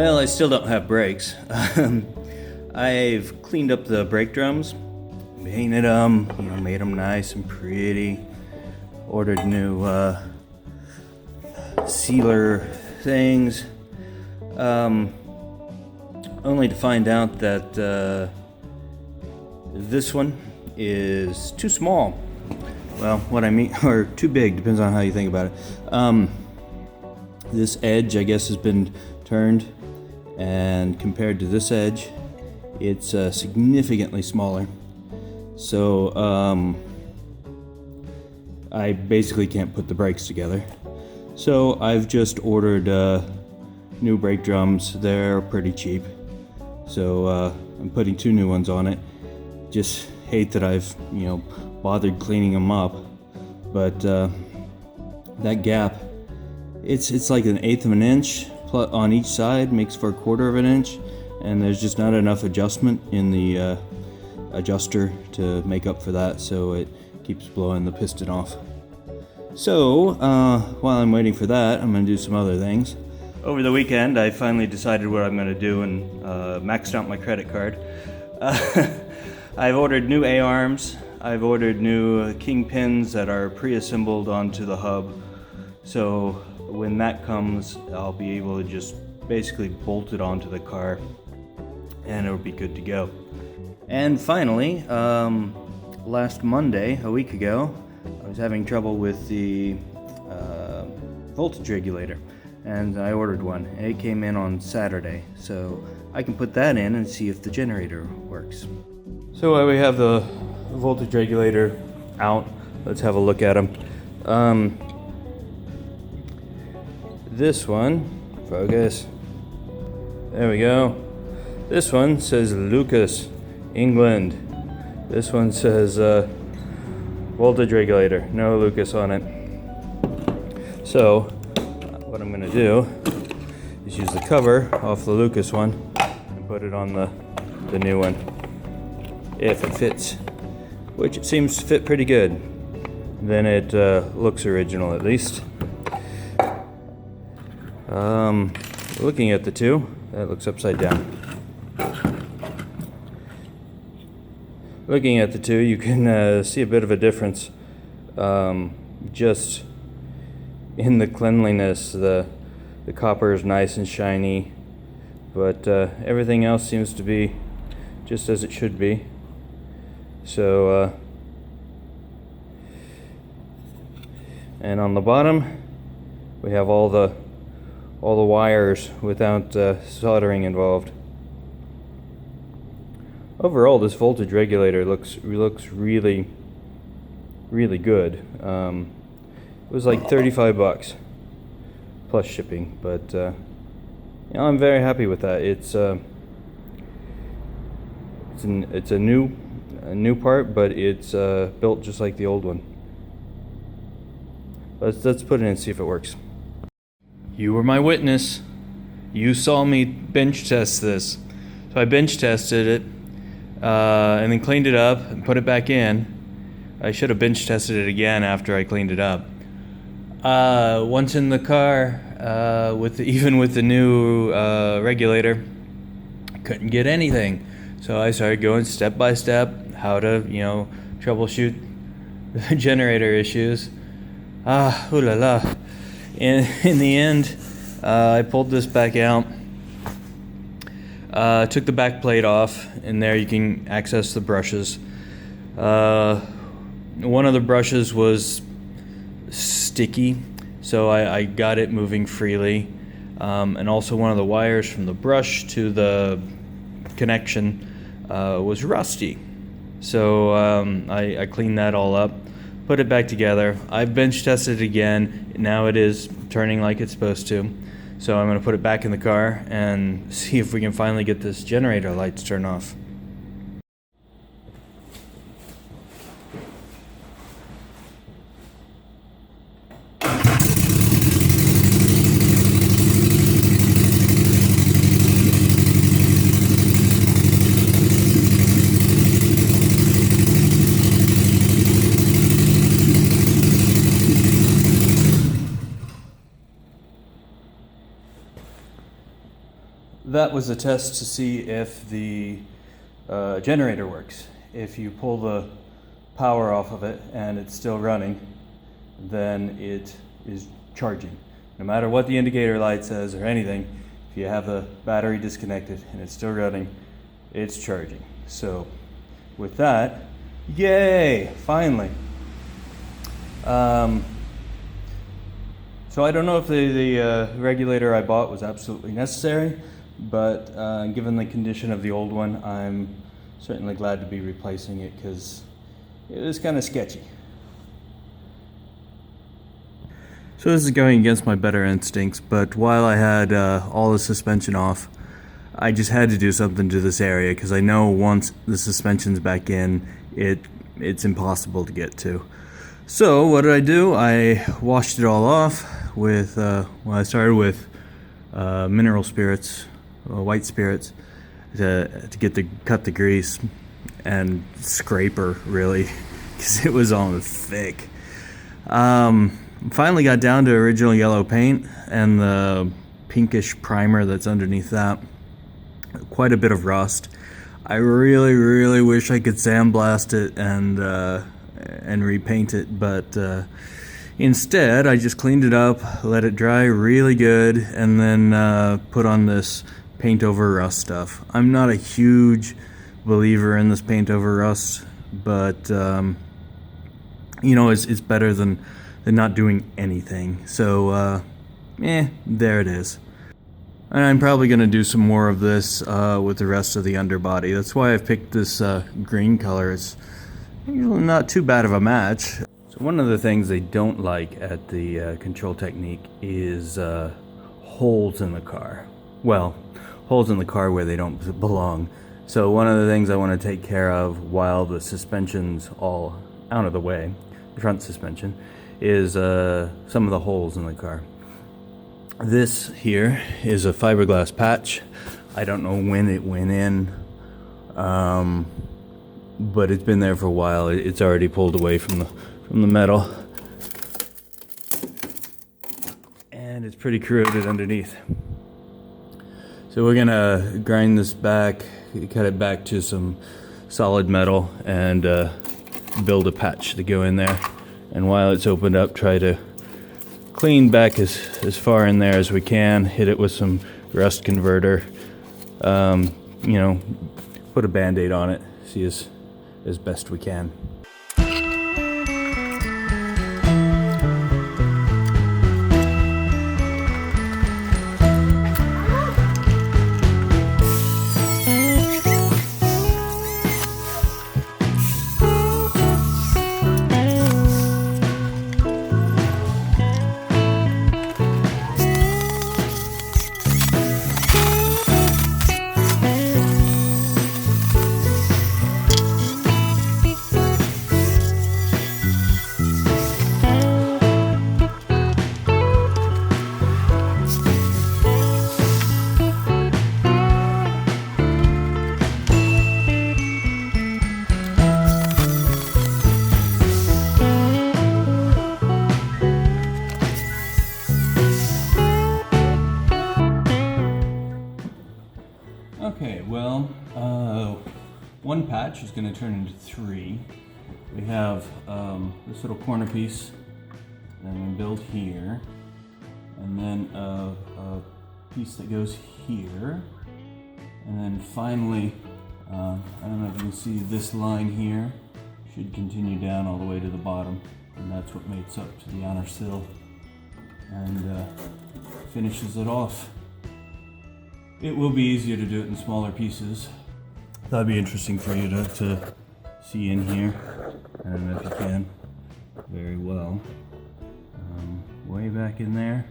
Well, I still don't have brakes. I've cleaned up the brake drums, painted them, made them nice and pretty. Ordered new sealer things, only to find out that this one is too small. Well, what I mean, or too big, depends on how you think about it. This edge, I guess, has been turned, and compared to this edge, it's significantly smaller. So I basically can't put the brakes together. So I've just ordered new brake drums. They're pretty cheap. So I'm putting 2 new ones on it. Just hate that I've, bothered cleaning them up. But that gap, it's like 1/8 of an inch on each side, makes for 1/4 of an inch, and there's just not enough adjustment in the adjuster to make up for that, so it keeps blowing the piston off. So while I'm waiting for that, I'm going to do some other things. Over the weekend, I finally decided what I'm going to do and maxed out my credit card. I've ordered new A-arms. I've ordered new kingpins that are pre-assembled onto the hub. So when that comes, I'll be able to just basically bolt it onto the car and it'll be good to go. And finally, last Monday, a week ago, I was having trouble with the voltage regulator, and I ordered one. It came in on Saturday, so I can put that in and see if the generator works. So while we have the voltage regulator out, let's have a look at them. This one, focus, there we go. This one says Lucas, England. This one says voltage regulator, no Lucas on it. So what I'm going to do is use the cover off the Lucas one and put it on the new one, if it fits, which it seems to fit pretty good. Then it looks original, at least. Looking at the two, that looks upside down. Looking at the two, you can see a bit of a difference just in the cleanliness. The copper is nice and shiny, but everything else seems to be just as it should be. So, and on the bottom, we have all the wires without soldering involved. Overall, this voltage regulator looks really good. It was like $35 plus shipping, but I'm very happy with that. It's a new part, but it's built just like the old one. Let's put it in and see if it works. You were my witness. You saw me bench test this. So I bench tested it. And then cleaned it up and put it back in. I should have bench tested it again after I cleaned it up. Once in the car, even with the new regulator, I couldn't get anything. So I started going step by step how to, troubleshoot the generator issues. Ooh la la. In the end, I pulled this back out. Took the back plate off, and there you can access the brushes. One of the brushes was sticky, so I got it moving freely. And also one of the wires from the brush to the connection was rusty. So I cleaned that all up, put it back together. I bench tested it again. Now it is turning like it's supposed to. So I'm going to put it back in the car and see if we can finally get this generator light to turn off. that was a test to see if the generator works. If you pull the power off of it and it's still running, then it is charging. No matter what the indicator light says or anything, if you have the battery disconnected and it's still running, it's charging. So with that, yay, finally. So I don't know if the regulator I bought was absolutely necessary, but given the condition of the old one, I'm certainly glad to be replacing it because it was kind of sketchy. So this is going against my better instincts, but while I had all the suspension off, I just had to do something to this area because I know once the suspension's back in, it's impossible to get to. So what did I do? I washed it all off with, I started with mineral spirits, white spirits, to cut the grease and scraper really, because it was all thick. Finally got down to original yellow paint and the pinkish primer that's underneath that. Quite a bit of rust. I really wish I could sandblast it and repaint it, but instead I just cleaned it up, let it dry really good, and then put on this paint over rust stuff. I'm not a huge believer in this paint over rust, but you know, it's better than not doing anything. So there it is. And I'm probably going to do some more of this with the rest of the underbody. That's why I've picked this green color. It's not too bad of a match. So one of the things they don't like at the Control Technique is holes in the car. Well, holes in the car where they don't belong. So one of the things I want to take care of while the suspension's all out of the way, the front suspension, is some of the holes in the car. This here is a fiberglass patch. I don't know when it went in, but it's been there for a while. It's already pulled away from the metal, and it's pretty corroded underneath. So we're gonna grind this back, cut it back to some solid metal, and build a patch to go in there. And while it's opened up, try to clean back as far in there as we can, hit it with some rust converter, you know, put a band-aid on it, see as best we can. Okay, well, one patch is going to turn into 3. We have this little corner piece that I'm going to build here, and then a piece that goes here, and then finally, I don't know if you can see this line here, should continue down all the way to the bottom, and that's what makes up to the outer sill, and finishes it off. It will be easier to do it in smaller pieces. That'd be interesting for you to see in here. I don't know if you can very well. Way back in there.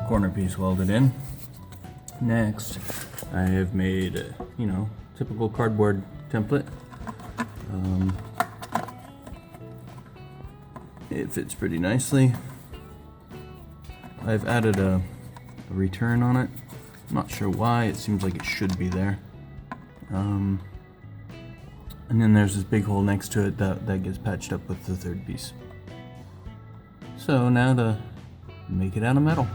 Corner piece welded in. Next, I have made a, typical cardboard template. It fits pretty nicely. I've added a return on it. I'm not sure why, it seems like it should be there. And then there's this big hole next to it that gets patched up with the third piece. So now to make it out of metal.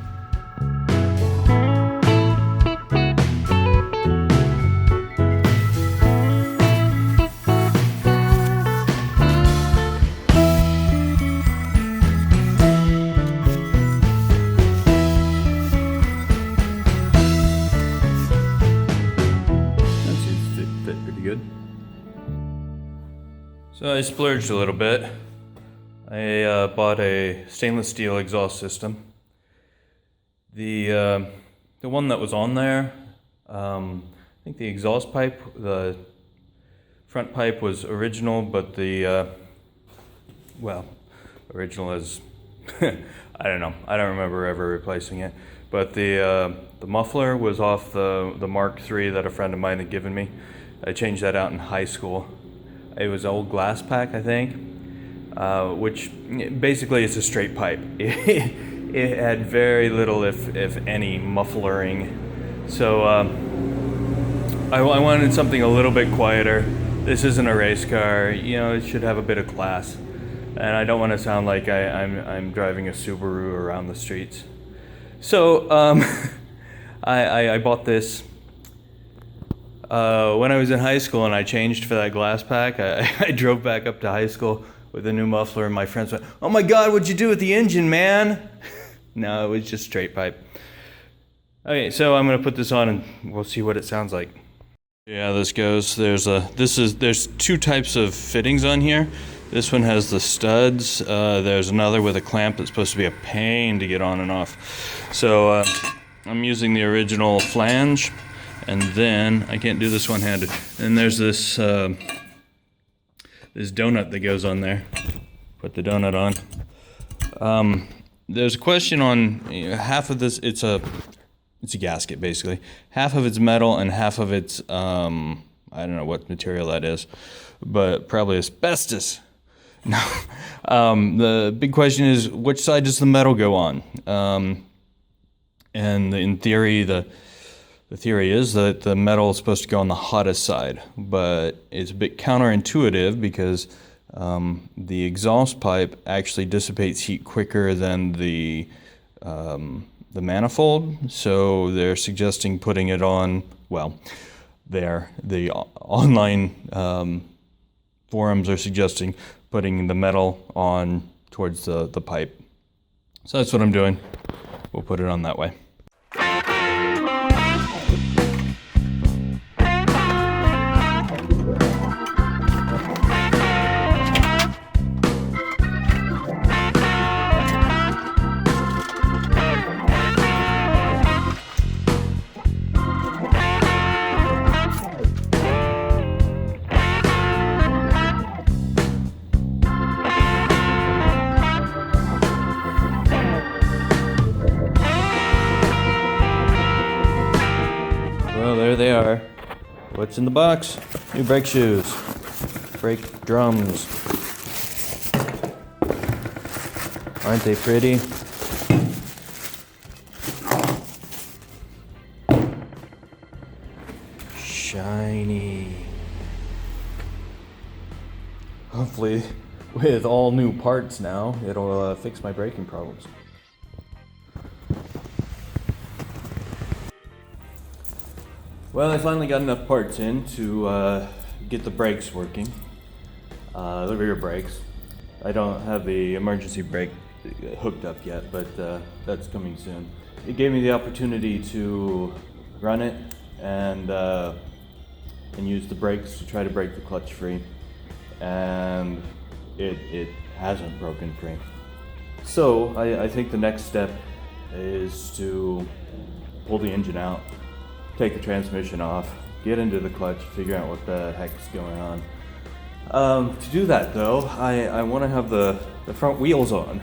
So I splurged a little bit. I bought a stainless steel exhaust system. The one that was on there, I think the exhaust pipe, the front pipe was original, but the well, original is I don't know. I don't remember ever replacing it. But the muffler was off the Mark III that a friend of mine had given me. I changed that out in high school. It was an old glass pack, I think, which basically it's a straight pipe. It had very little, if any, mufflering. So I wanted something a little bit quieter. This isn't a race car, you know, it should have a bit of class. And I don't want to sound like I'm driving a Subaru around the streets. So I bought this. When I was in high school and I changed for that glass pack, I drove back up to high school with a new muffler, and my friends went, "Oh my God, what'd you do with the engine, man?" No, it was just straight pipe. Okay, so I'm gonna put this on and we'll see what it sounds like. Yeah, this goes. There's two types of fittings on here. This one has the studs. There's another with a clamp that's supposed to be a pain to get on and off. So I'm using the original flange. And then, I can't do this one-handed, and there's this this donut that goes on there. Put the donut on. There's a question on, you know, half of this, it's a gasket basically. Half of it's metal and half of it's, I don't know what material that is, but probably asbestos. No. The big question is, which side does the metal go on? And in theory, the theory is that the metal is supposed to go on the hottest side, but it's a bit counterintuitive because the exhaust pipe actually dissipates heat quicker than the manifold. So they're suggesting putting it on, well, the online forums are suggesting putting the metal on towards the pipe. So that's what I'm doing. We'll put it on that way. Well, there they are. What's in the box? New brake shoes, brake drums. Aren't they pretty? Shiny. Hopefully, with all new parts now, it'll fix my braking problems. Well, I finally got enough parts in to get the brakes working, the rear brakes. I don't have the emergency brake hooked up yet, but that's coming soon. It gave me the opportunity to run it and use the brakes to try to break the clutch free, and it hasn't broken free. So I think the next step is to pull the engine out, take the transmission off, get into the clutch, figure out what the heck is going on. To do that though, I want to have the front wheels on.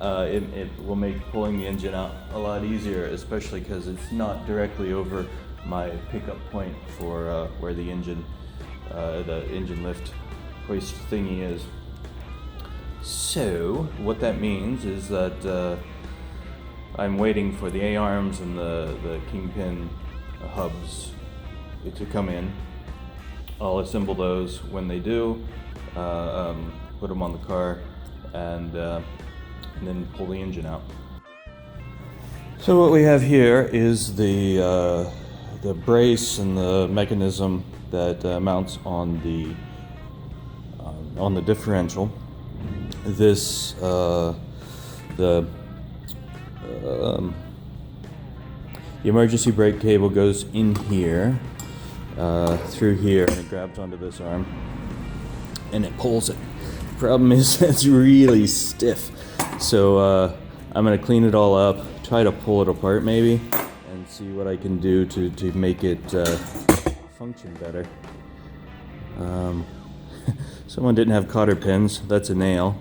It will make pulling the engine out a lot easier, especially because it's not directly over my pickup point for where the engine lift hoist thingy is. So what that means is that I'm waiting for the A-arms and the kingpin hubs to come in. I'll assemble those when they do, put them on the car, and then pull the engine out. So what we have here is the brace and the mechanism that mounts on the differential. This the emergency brake cable goes in here, through here, and it grabs onto this arm, and it pulls it. Problem is, it's really stiff. So I'm gonna clean it all up, try to pull it apart maybe, and see what I can do to make it function better. Someone didn't have cotter pins. That's a nail.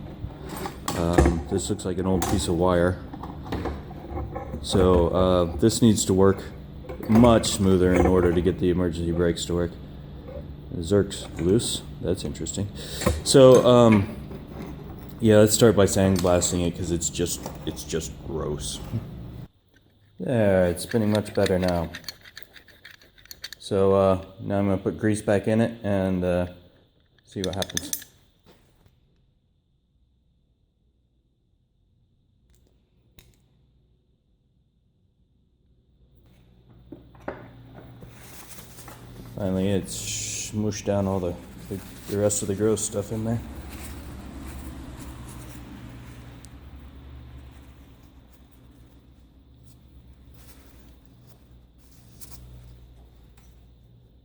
This looks like an old piece of wire. So this needs to work much smoother in order to get the emergency brakes to work. The Zerk's loose. That's interesting. So yeah, let's start by sandblasting it because it's just gross. There, it's spinning much better now. So now I'm gonna put grease back in it and see what happens. Finally, it's smooshed down all the rest of the gross stuff in there.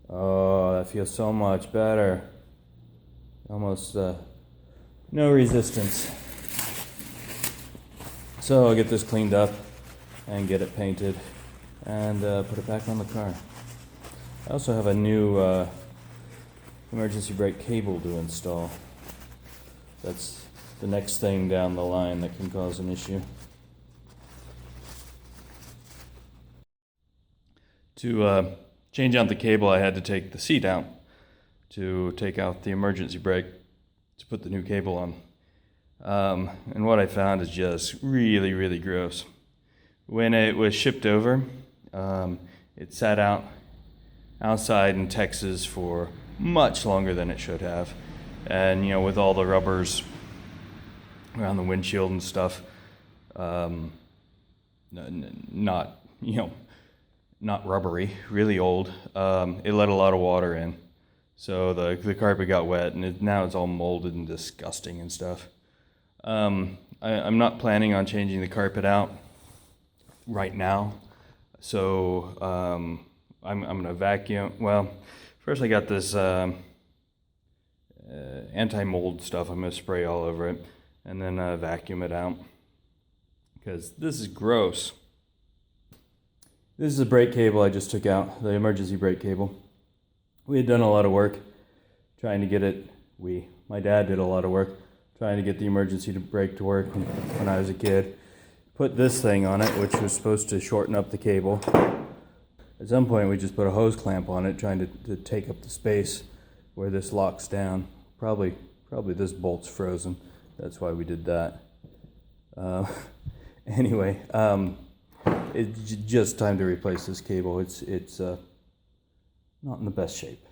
Oh, that feels so much better. Almost no resistance. So I'll get this cleaned up and get it painted and put it back on the car. I also have a new emergency brake cable to install. That's the next thing down the line that can cause an issue. To change out the cable, I had to take the seat out to take out the emergency brake to put the new cable on. And what I found is just really, really gross. When it was shipped over, it sat outside in Texas for much longer than it should have. And, you know, with all the rubbers around the windshield and stuff, not rubbery, really old, it let a lot of water in. So the carpet got wet, and now it's all molded and disgusting and stuff. I'm not planning on changing the carpet out right now. So I'm going to vacuum. Well, first I got this anti-mold stuff. I'm going to spray all over it and then vacuum it out because this is gross. This is the brake cable I just took out, the emergency brake cable. We had done a lot of work trying to get it. My dad did a lot of work trying to get the emergency brake to work when I was a kid. Put this thing on it, which was supposed to shorten up the cable. At some point, we just put a hose clamp on it, trying to take up the space where this locks down. Probably this bolt's frozen. That's why we did that. Anyway, it's just time to replace this cable. It's not in the best shape.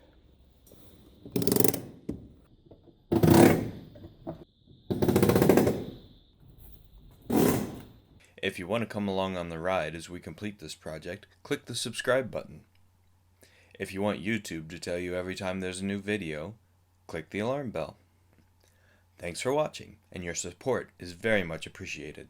If you want to come along on the ride as we complete this project, click the subscribe button. If you want YouTube to tell you every time there's a new video, click the alarm bell. Thanks for watching, and your support is very much appreciated.